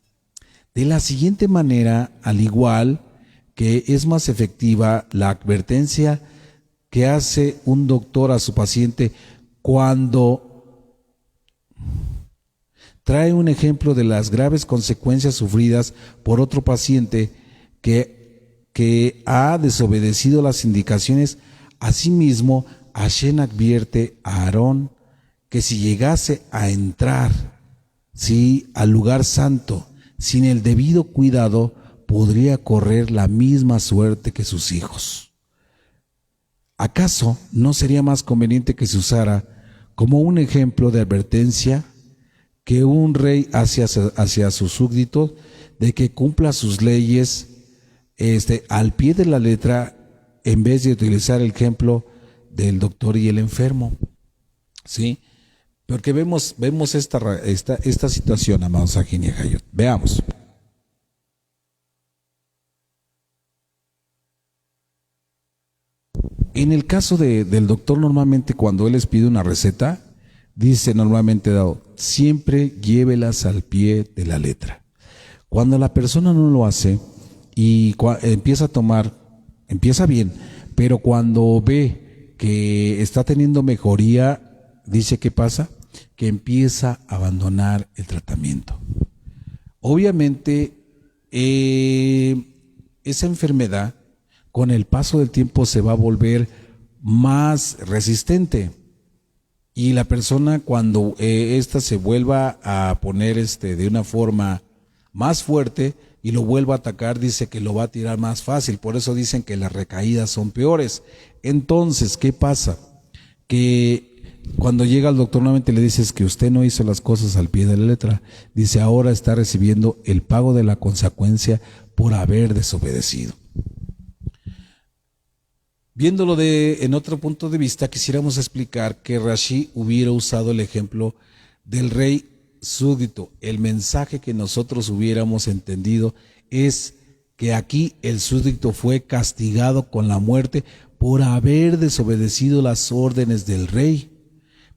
De la siguiente manera, al igual que es más efectiva la advertencia que hace un doctor a su paciente cuando trae un ejemplo de las graves consecuencias sufridas por otro paciente que ha desobedecido las indicaciones. Asimismo, Hashem advierte a Aarón que si llegase a entrar al lugar santo sin el debido cuidado, podría correr la misma suerte que sus hijos. ¿Acaso no sería más conveniente que se usara como un ejemplo de advertencia que un rey hacia sus súbditos de que cumpla sus leyes al pie de la letra, en vez de utilizar el ejemplo del doctor y el enfermo? ¿Sí? Porque vemos esta situación, amados Ajin y Agayot. Veamos. En el caso del doctor, normalmente cuando él les pide una receta, dice normalmente siempre llévelas al pie de la letra. Cuando la persona no lo hace y empieza a tomar, empieza bien, pero cuando ve que está teniendo mejoría, dice, ¿qué pasa? Que empieza a abandonar el tratamiento. Obviamente, esa enfermedad con el paso del tiempo se va a volver más resistente, y la persona, cuando ésta se vuelva a poner de una forma más fuerte y lo vuelva a atacar, dice que lo va a tirar más fácil. Por eso dicen que las recaídas son peores. Entonces, ¿qué pasa? Que cuando llega al doctor, nuevamente le dices que usted no hizo las cosas al pie de la letra. Dice, ahora está recibiendo el pago de la consecuencia por haber desobedecido. Viéndolo en otro punto de vista, quisiéramos explicar que Rashi hubiera usado el ejemplo del rey súbdito. El mensaje que nosotros hubiéramos entendido es que aquí el súbdito fue castigado con la muerte por haber desobedecido las órdenes del rey.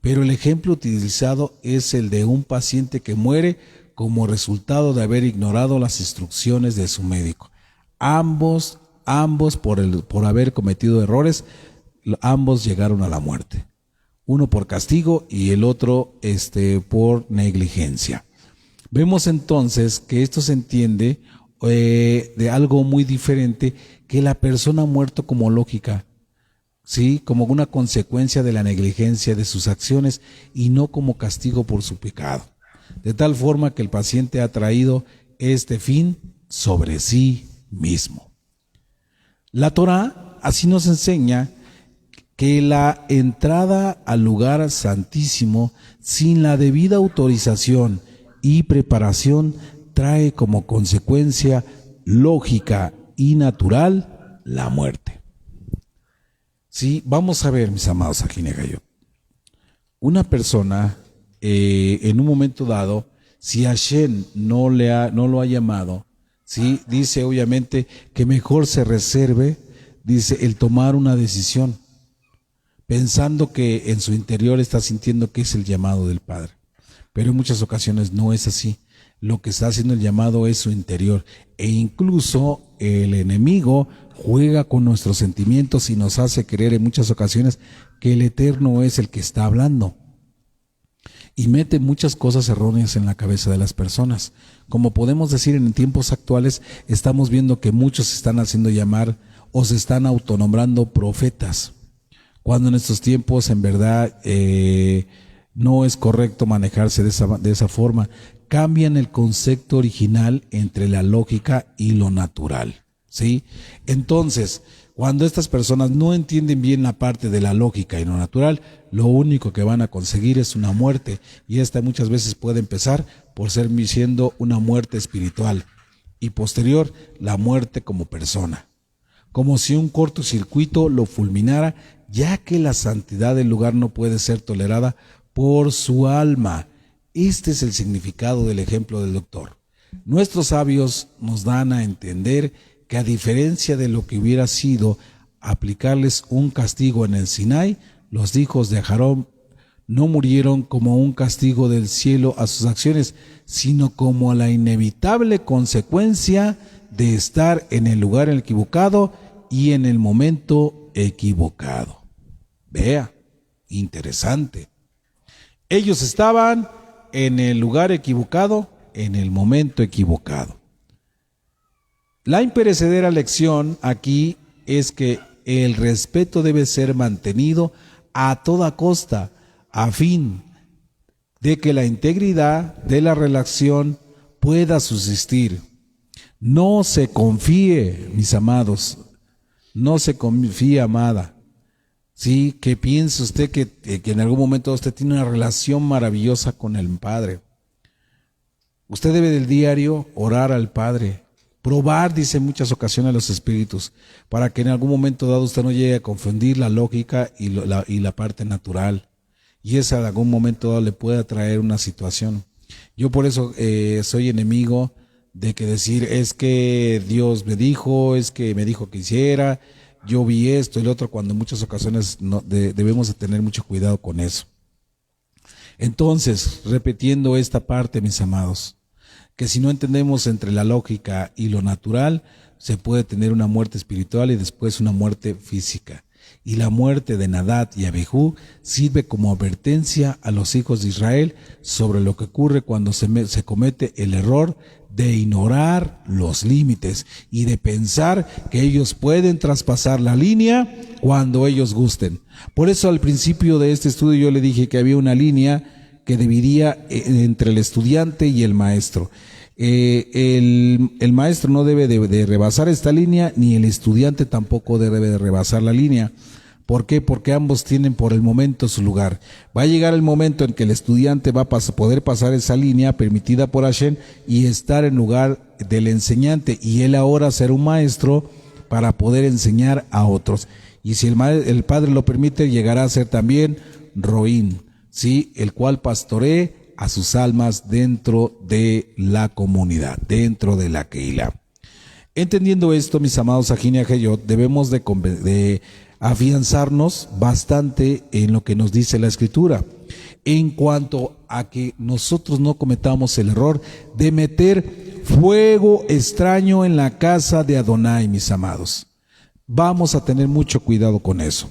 Pero el ejemplo utilizado es el de un paciente que muere como resultado de haber ignorado las instrucciones de su médico. Ambos por haber cometido errores, ambos llegaron a la muerte. Uno por castigo y el otro por negligencia. Vemos entonces que esto se entiende de algo muy diferente, que la persona ha muerto como lógica, ¿sí? Como una consecuencia de la negligencia de sus acciones y no como castigo por su pecado. De tal forma que el paciente ha traído este fin sobre sí mismo. La Torá así nos enseña que la entrada al lugar santísimo sin la debida autorización y preparación trae como consecuencia lógica y natural la muerte. Sí, vamos a ver, mis amados Ajinegayot. Una persona, en un momento dado, si Hashem no lo ha llamado, ¿sí? Dice obviamente que mejor se reserve, dice, el tomar una decisión, pensando que en su interior está sintiendo que es el llamado del Padre. Pero en muchas ocasiones no es así. Lo que está haciendo el llamado es su interior. E incluso el enemigo juega con nuestros sentimientos y nos hace creer en muchas ocasiones que el Eterno es el que está hablando. Y mete muchas cosas erróneas en la cabeza de las personas. Como podemos decir, en tiempos actuales estamos viendo que muchos se están haciendo llamar o se están autonombrando profetas, cuando en estos tiempos en verdad no es correcto manejarse de esa forma. Cambian el concepto original entre la lógica y lo natural, ¿sí? Entonces, cuando estas personas no entienden bien la parte de la lógica y lo natural, lo único que van a conseguir es una muerte, y esta muchas veces puede empezar por ser siendo una muerte espiritual y posterior la muerte como persona, como si un cortocircuito lo fulminara, ya que la santidad del lugar no puede ser tolerada por su alma. Este es el significado del ejemplo del doctor. Nuestros sabios nos dan a entender que, a diferencia de lo que hubiera sido aplicarles un castigo en el Sinai, los hijos de Aarón no murieron como un castigo del cielo a sus acciones, sino como a la inevitable consecuencia de estar en el lugar equivocado y en el momento equivocado. Vea, interesante. Ellos estaban en el lugar equivocado, en el momento equivocado. La imperecedera lección aquí es que el respeto debe ser mantenido a toda costa, a fin de que la integridad de la relación pueda subsistir. No se confíe, mis amados, no se confíe, amada. Sí, que piense usted que en algún momento usted tiene una relación maravillosa con el Padre. Usted debe del diario orar al Padre, probar, dice en muchas ocasiones, los espíritus, para que en algún momento dado usted no llegue a confundir la lógica y la parte natural. Y esa en algún momento dado le pueda traer una situación. Yo por eso soy enemigo de que decir, es que Dios me dijo, es que me dijo que hiciera, yo vi esto y lo otro, cuando en muchas ocasiones debemos de tener mucho cuidado con eso. Entonces, repitiendo esta parte, mis amados, que si no entendemos entre la lógica y lo natural, se puede tener una muerte espiritual y después una muerte física. Y la muerte de Nadab y Abijú sirve como advertencia a los hijos de Israel sobre lo que ocurre cuando se comete el error de ignorar los límites y de pensar que ellos pueden traspasar la línea cuando ellos gusten. Por eso al principio de este estudio yo le dije que había una línea que dividía entre el estudiante y el maestro. El maestro no debe de rebasar esta línea, ni el estudiante tampoco debe de rebasar la línea. ¿Por qué? Porque ambos tienen por el momento su lugar. Va a llegar el momento en que el estudiante va a poder pasar esa línea permitida por Hashem y estar en lugar del enseñante, y él ahora ser un maestro para poder enseñar a otros. Y si el Padre lo permite, llegará a ser también Roín, ¿sí? El cual pastoree a sus almas dentro de la comunidad, dentro de la Keilah. Entendiendo esto, mis amados Ajin y Ajayot, debemos de afianzarnos bastante en lo que nos dice la Escritura, en cuanto a que nosotros no cometamos el error de meter fuego extraño en la casa de Adonai, mis amados. Vamos a tener mucho cuidado con eso.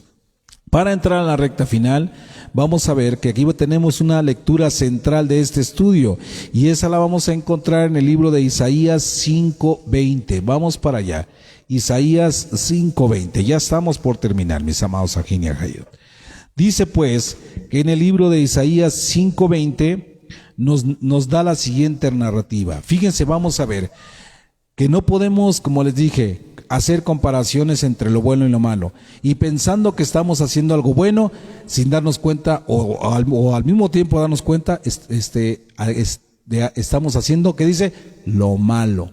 Para entrar a la recta final, vamos a ver que aquí tenemos una lectura central de este estudio, y esa la vamos a encontrar en el libro de Isaías 5:20. Vamos para allá. Isaías 5:20. Ya estamos por terminar, mis amados Ajin y Ajayot. Dice pues que en el libro de Isaías 5:20 nos da la siguiente narrativa. Fíjense, vamos a ver. que no podemos, como les dije, hacer comparaciones entre lo bueno y lo malo, y pensando que estamos haciendo algo bueno sin darnos cuenta o al mismo tiempo darnos cuenta, estamos haciendo, ¿qué dice? Lo malo.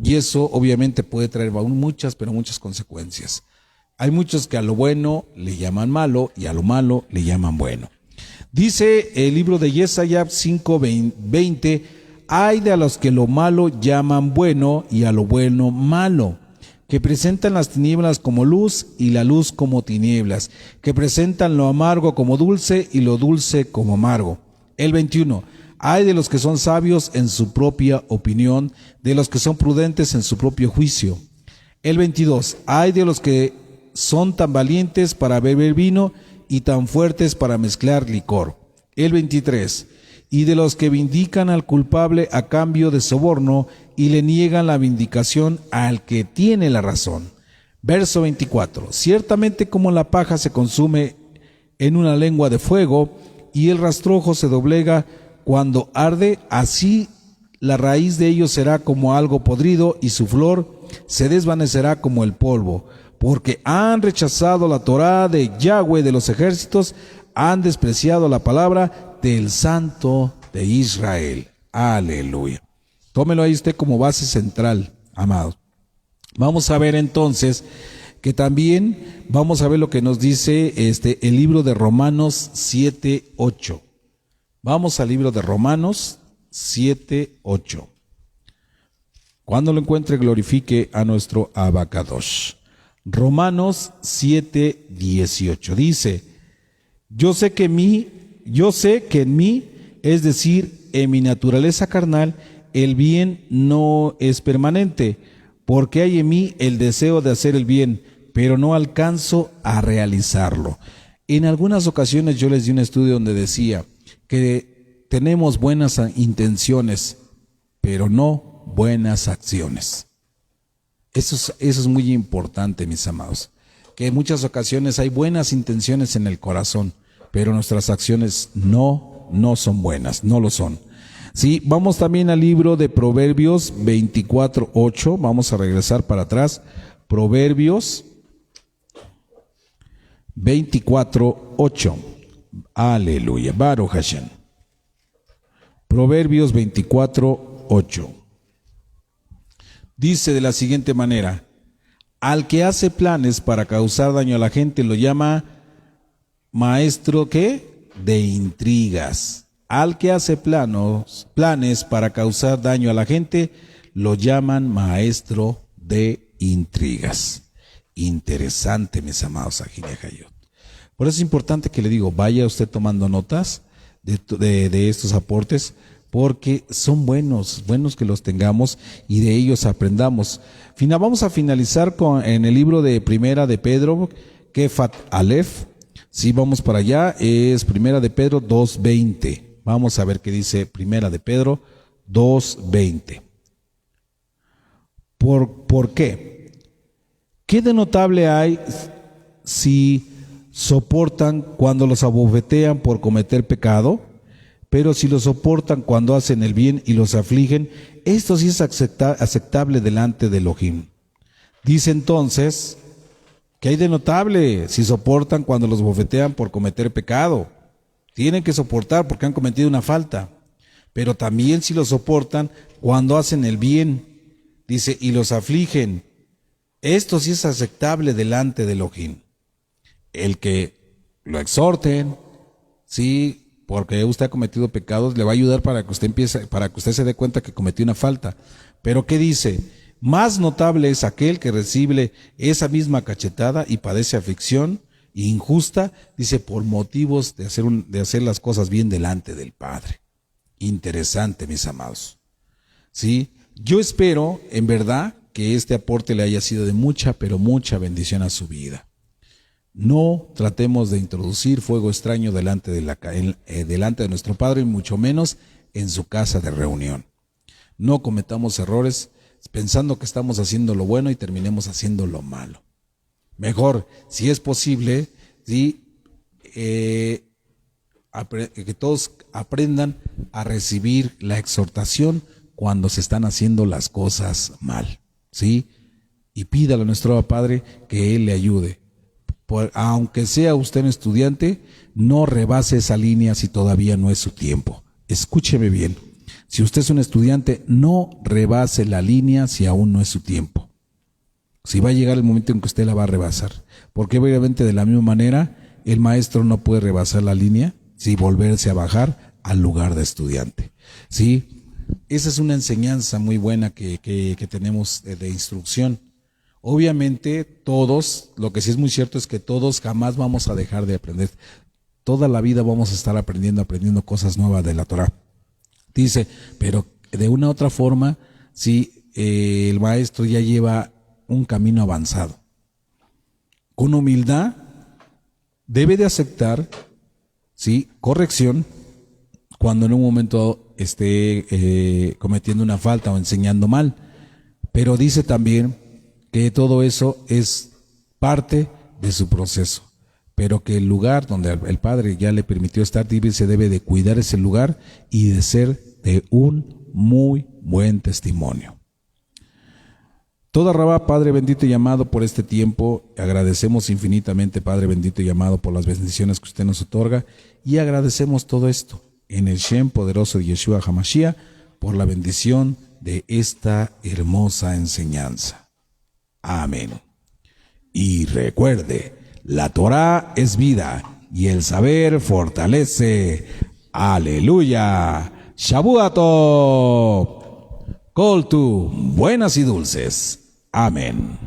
Y eso obviamente puede traer muchas consecuencias. Hay muchos que a lo bueno le llaman malo y a lo malo le llaman bueno. Dice el libro de Yesayá 5:20, hay de a los que lo malo llaman bueno y a lo bueno malo, que presentan las tinieblas como luz y la luz como tinieblas, que presentan lo amargo como dulce y lo dulce como amargo. El 21, hay de los que son sabios en su propia opinión, de los que son prudentes en su propio juicio. El 22, hay de los que son tan valientes para beber vino y tan fuertes para mezclar licor. El 23, y de los que vindican al culpable a cambio de soborno y le niegan la vindicación al que tiene la razón. Verso 24, ciertamente como la paja se consume en una lengua de fuego y el rastrojo se doblega cuando arde, así la raíz de ellos será como algo podrido y su flor se desvanecerá como el polvo, porque han rechazado la Torá de Yahweh de los ejércitos, han despreciado la palabra del Santo de Israel. Aleluya. Tómelo ahí usted como base central, amados. Vamos a ver entonces que también vamos a ver lo que nos dice el libro de Romanos 7:8. Vamos al libro de Romanos 7:8. Cuando lo encuentre, glorifique a nuestro Abacadosh. Romanos 7:18 dice: yo sé que en mí, es decir, en mi naturaleza carnal, el bien no es permanente, porque hay en mí el deseo de hacer el bien, pero no alcanzo a realizarlo. En algunas ocasiones yo les di un estudio donde decía que tenemos buenas intenciones, pero no buenas acciones. Eso es muy importante, mis amados, que en muchas ocasiones hay buenas intenciones en el corazón, pero nuestras acciones no son buenas, no lo son. Sí, vamos también al libro de Proverbios 24:8, vamos a regresar para atrás. Proverbios 24:8. Aleluya, Baruch Hashem. Proverbios 24:8. Dice de la siguiente manera: al que hace planes para causar daño a la gente lo llama maestro, ¿qué? De intrigas. Al que hace planes para causar daño a la gente lo llaman maestro de intrigas. Interesante, mis amados Ajinejayot. Por eso es importante que le digo, vaya usted tomando notas de estos aportes, porque son buenos que los tengamos y de ellos aprendamos. Vamos a finalizar en el libro de Primera de Pedro, Kefat Aleph. Sí, vamos para allá, es Primera de Pedro 2:20. Vamos a ver qué dice Primera de Pedro 2:20. ¿Por qué? ¿Qué de notable hay si soportan cuando los abofetean por cometer pecado? Pero si los soportan cuando hacen el bien y los afligen, esto sí es aceptable delante de Elohim. Dice entonces, ¿qué hay de notable si soportan cuando los bofetean por cometer pecado? Tienen que soportar porque han cometido una falta. Pero también si los soportan cuando hacen el bien, dice, y los afligen, esto sí es aceptable delante de Elohim. El que lo exhorten, sí, porque usted ha cometido pecados, le va a ayudar para que usted se dé cuenta que cometió una falta. Pero ¿qué dice? Más notable es aquel que recibe esa misma cachetada y padece aflicción injusta, dice, por motivos de hacer las cosas bien delante del Padre. Interesante, mis amados. Sí, yo espero, en verdad, que este aporte le haya sido de mucha, pero mucha bendición a su vida. No tratemos de introducir fuego extraño delante de nuestro Padre, y mucho menos en su casa de reunión. No cometamos errores pensando que estamos haciendo lo bueno y terminemos haciendo lo malo. Mejor, si es posible, ¿sí? Que todos aprendan a recibir la exhortación cuando se están haciendo las cosas mal, ¿sí? Y pídale a nuestro Padre que Él le ayude. Aunque sea usted un estudiante, no rebase esa línea si todavía no es su tiempo. Escúcheme bien. Si usted es un estudiante, no rebase la línea si aún no es su tiempo. Si va a llegar el momento en que usted la va a rebasar. Porque obviamente de la misma manera, el maestro no puede rebasar la línea si volverse a bajar al lugar de estudiante. ¿Sí? Esa es una enseñanza muy buena que tenemos de instrucción. Obviamente todos, lo que sí es muy cierto es que todos jamás vamos a dejar de aprender. Toda la vida vamos a estar aprendiendo cosas nuevas de la Torah. Dice, pero de una u otra forma, sí, el maestro ya lleva un camino avanzado. Con humildad debe de aceptar, sí, corrección cuando en un momento esté cometiendo una falta o enseñando mal. Pero dice también que todo eso es parte de su proceso, pero que el lugar donde el Padre ya le permitió estar, se debe de cuidar ese lugar y de ser de un muy buen testimonio. Toda Rabá, Padre bendito y amado, por este tiempo, agradecemos infinitamente, Padre bendito y amado, por las bendiciones que usted nos otorga, y agradecemos todo esto en el Shem poderoso de Yeshua HaMashiach por la bendición de esta hermosa enseñanza. Amén. Y recuerde, la Torá es vida y el saber fortalece. Aleluya. Shavua Tov. Kol tu, buenas y dulces. Amén.